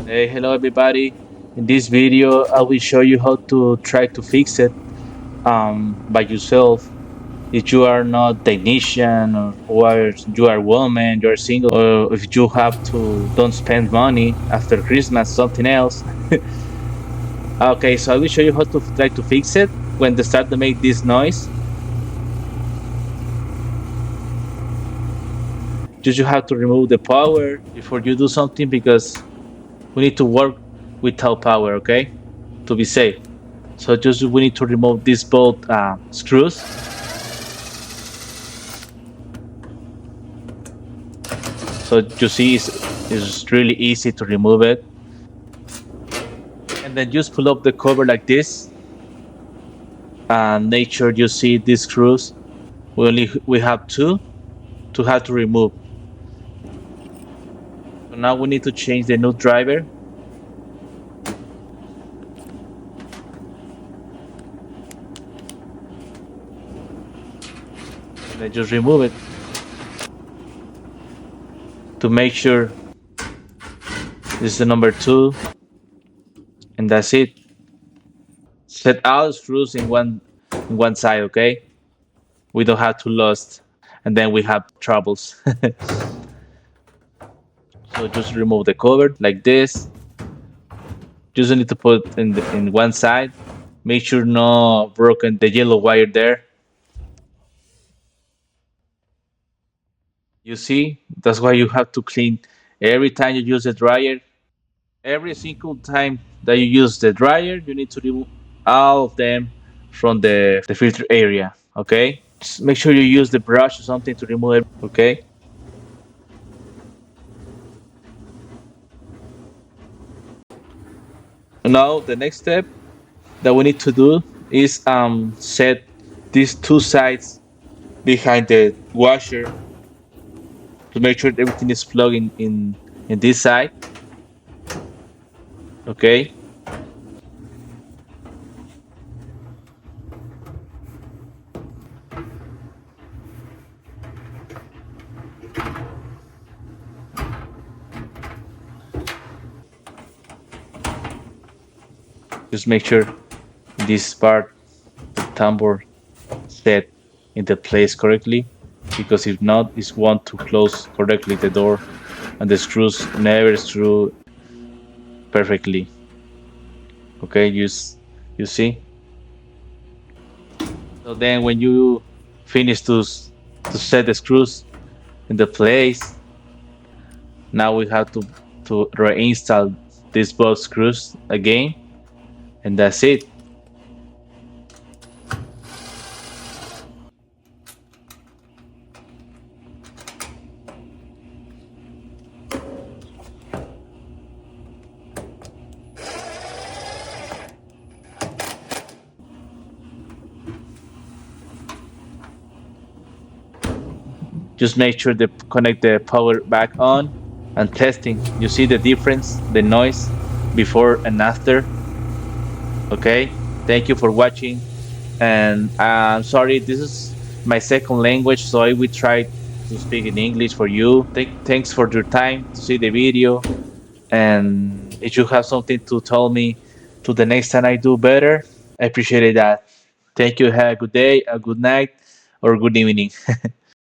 Hey, hello everybody. In this video, I will show you how to try to fix it by yourself. If you are not technician or you are woman, you are single, or if you have to don't spend money after Christmas, something else. Okay, so I will show you how to try to fix it when they start to make this noise. You have to remove the power before you do something because we need to work without power, okay, to be safe. So just we need to remove these both screws. So you see it's really easy to remove it. And then just pull up the cover like this and make sure you see these screws. We have two to have to remove. So now we need to change the new driver. And then just remove it to make sure this is the number two, and that's it. Set all the screws in one side, okay? We don't have to lose, and then we have troubles. So just remove the cover like this. Just need to put in one side. Make sure no broken the yellow wire there. You see, that's why you have to clean every time you use the dryer. Every single time that you use the dryer, you need to remove all of them from the filter area. Okay, just make sure you use the brush or something to remove it. Okay. Now the next step that we need to do is set these two sides behind the washer to make sure everything is plugged in this side. Okay. Just make sure this part, the tambour, set in the place correctly, because if not, it won't to close correctly the door, and the screws never screw perfectly. Okay, you see. So then, when you finish to set the screws in the place, now we have to reinstall these both screws again, and that's it. Just make sure to connect the power back on and testing. You see the difference, the noise before and after. Okay, thank you for watching, and I'm sorry, this is my second language, so I will try to speak in English for you. Thanks for your time to see the video, and if you have something to tell me to the next time I do better, I appreciate that. Thank you. Have a good day, a good night, or good evening.